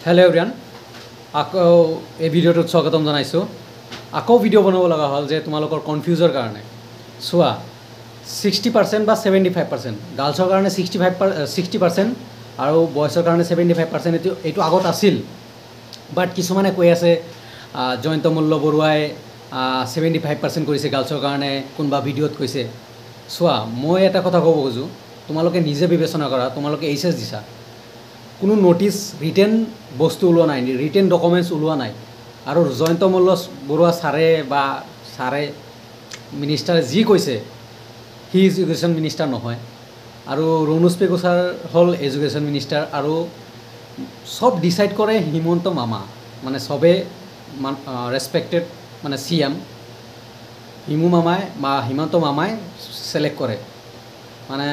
hello everyone आको ए भिडिओटत स्वागतम जनाइছোঁ आको भिडिओ बनाब लगा हल जे तुम्हालोकर कन्फ्यूजर कारणे चुआ 60% बा 75% गार्ल्सर कारणे 60% और बयसर कारणे 75% एटु आगत आसिल बाट किछुमाने কৈ আছে জয়ন্ত মল্ল বৰুৱাই 75% কৰিছে গাৰ্ল্সৰ कारणे কোনবা ভিডিঅ'ত কৈছে চুआ মই এটা কথা ক'ব খুজো তোমালোকে নিজে বিবেচনা কৰা তোমালোকে এইচএস দিছা কোনো নোটিস ৰিটেন বস্তু ওলোৱা নাই ৰিটেন ডকুমেন্টস ওলোৱা নাই আৰু জয়ন্ত মল্ল বৰুৱা সাৰে মিনিষ্টাৰে যি কৈছে হি এডুকেশ্যন মিনিষ্টাৰ নহয় আৰু ৰণোজ পেগু ছাৰ হল এডুকেশ্যন মিনিষ্টাৰ আৰু সব ডিসাইড কৰে হিমন্ত মামা মানে সবে ৰেসপেক্টেড মানে সিএম হিমু মামাই হিমন্ত মামাই সিলেক্ট কৰে মানে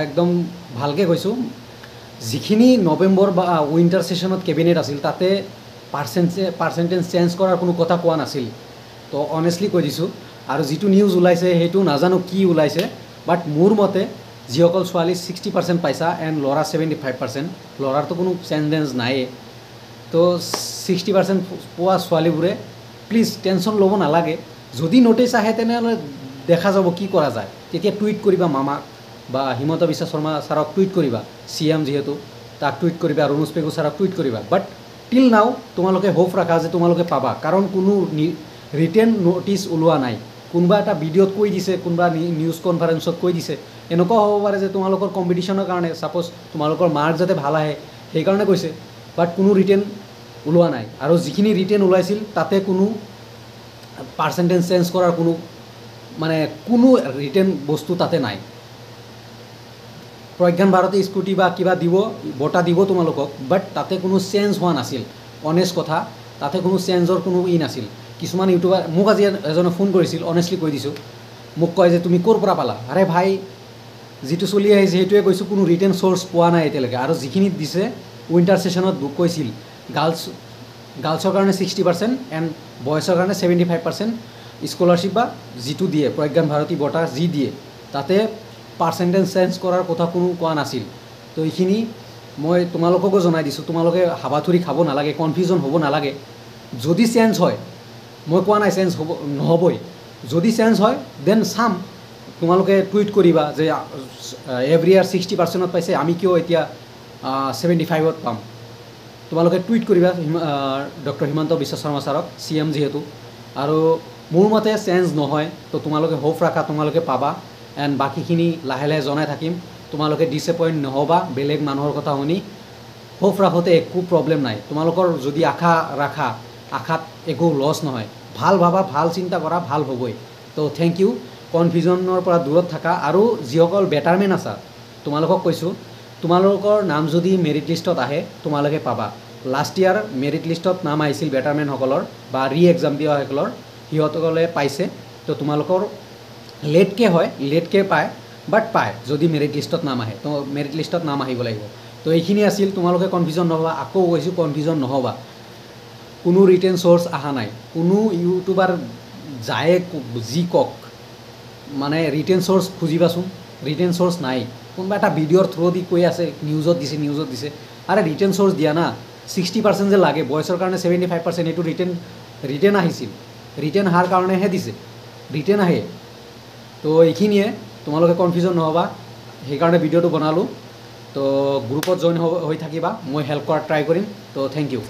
একদম ভালকে কৈছোঁ যিখিনি নৱেম্বৰ বা উইন্টাৰ সেশনত কেবিনেট আছিল তাতে পাৰ্চেন্টেজ চেঞ্জ কৰাৰ কোনো কথা কোৱা নাছিল তো অনেষ্টলি কৈ দিছোঁ আৰু যেটো নিউজ ওলাইছে হেতু নাজানো কি ওলাইছে বাট মোৰ মতে যিসকল ছোৱালী 60% পাইছা এণ্ড ল'ৰা 75% ল'ৰাৰ তো কোনো চেঞ্জেঞ্জ নাই তো 60% পোৱা ছোৱালীবোৰে প্লিজ টেনশ্যন ল'ব নালাগে যদি নোটিছ আহে তেনেহ'লে দেখা যাব কি কৰা যায় তেতিয়া টুইট কৰিবা মামাক বা হিমন্ত বিশ্ব শৰ্মা ছাৰক টুইট কৰিবা সিএম যেহেতু তাক টুইট কৰিবা ৰণোজ পেগু ছাৰক টুইট কৰিবা বাট টিল নাও তোমালোকে হোপ ৰাখা যে তোমালোকে পাবা কাৰণ কোনো ৰিটেন নোটিছ ওলোৱা নাই কোনবা এটা ভিডিঅ'ত কৈ দিছে কোনবা নিউজ কনফাৰেন্সত কৈ দিছে এনেকুৱা হ'ব পাৰে যে তোমালোকৰ কম্পিটিশ্যনৰ কাৰণে সাপোজ তোমালোকৰ মাৰ্ক যাতে ভাল আহে সেই কাৰণে কৈছে বাট কোনো ৰিটেন ওলোৱা নাই আৰু যিখিনি ৰিটেন ওলাইছিল তাতে কোনো পাৰ্চেন্টেজ চেঞ্জ কৰাৰ কোনো ৰিটেন বস্তু তাতে নাই प्रज्ञान भारती स्कूटी बा किबा দিব বটা দিব তোমালোকক বাট তাতে কোনো চেঞ্জ হোৱা নাছিল অনেষ্ট কথা তাতে কোনো চেঞ্জৰ কোনো ই নাছিল কিছুমান ইউটিউবাৰ মোক আজি এজনে ফোন কৰিছিল অনেষ্টলি কৈ দিছোঁ মোক কয় যে তুমি ক'ৰ পৰা পালা আৰে ভাই যেটো চলি আহিছে হেতুৱে কৈছোঁ কোনো ৰিটেন সোৰ্স পোৱা নাই এতিয়ালৈকে আৰু যিখিনি দিছে উইন্টাৰ সেশনত বুক কৈছিল গাৰ্লছৰ কাৰণে 60% এণ্ড বয়ছৰ কাৰণে 75% স্কলাৰশিপ বা যেটো দিয়ে প্ৰজ্ঞান ভাৰতী বটা যি দিয়ে তাতে পাৰ্চেন্টেজ চেঞ্জ কৰাৰ কথা কোনো কোৱা নাছিল তো এইখিনি মই তোমালোককো জনাই দিছোঁ তোমালোকে হাবাথুৰি খাব নালাগে কনফিউজন হ'ব নালাগে যদি চেঞ্জ হয় মই কোৱা নাই চেঞ্জ হ'ব নহবই যদি চেঞ্জ হয় দেন চাম তোমালোকে টুইট কৰিবা যে এভৰি ইয়াৰ 60%ত পাইছে আমি কিয় এতিয়া 75ত পাম তোমালোকে টুইট কৰিবা ডক্টৰ হিমন্ত বিশ্ব শৰ্মা ছাৰক সিএম যেহেতু আৰু মোৰ মতে চেঞ্জ নহয় তো তোমালোকে হোপ ৰাখা তোমালোকে পাবা এণ্ড বাকিখিনি লাহে লাহে জনাই থাকিম তোমালোকে ডিসএপয়েন্ট নহবা বেলেগ মানুহৰ কথা শুনি হোপ ৰাখোতে একো প্ৰবলেম নাই তোমালোকৰ যদি আশা ৰাখা আশাত একো লছ নহয় ভাল ভাবা ভাল চিন্তা কৰা ভাল হ'বই তো থ্যাংক ইউ কনফিউজনৰ পৰা দূৰত থাকা আৰু যিসকল বেটাৰমেন আছা তোমালোকক কৈছোঁ তোমালোকৰ নাম যদি মেৰিট লিষ্টত আহে তোমালোকে পাবা লাষ্ট ইয়াৰ মেৰিট লিষ্টত নাম আহিছিল বেটাৰমেনসকলৰ বা ৰি এক্সাম দিয়াসকলৰ সিহঁতসকলে পাইছে তো তোমালোকৰ लेटके হয় लेटके পায় বাট পায় যদি মেৰিট লিষ্টত নাম আহে তো মেৰিট লিষ্টত নাম আহিব লাগিব তো এইখিনি আছিল তোমালোকে কনফিউজন নহবা আকৌ কৈছোঁ কনফিউজন নহবা কোনো ৰিটেন সোৰ্স আহা নাই কোনো ইউটিউবাৰ যায় যি কক মানে ৰিটেন সোৰ্স খুজিবাচোন ৰিটেন সোৰ্স নাই কোনবা এটা ভিডিঅ'ৰ থ্ৰু দি কৈ আছে নিউজত দিছে আৰে ৰিটেন সোৰ্স দিয়া না 60% যে লাগে বয়সৰ কাৰণে 75% এটো ৰিটেন আহিছিল ৰিটেন হাৰ কাৰণেহে দিছে ৰিটেন আহে তো এইখিনিয়ে তোমালোকে কনফিউজন নহবা সেইকাৰণে ভিডিঅ'টো বনালোঁ তো গ্ৰুপত জইন হৈ থাকিবা মই হেল্প কৰাৰ ট্ৰাই কৰিম তো থ্যাংক ইউ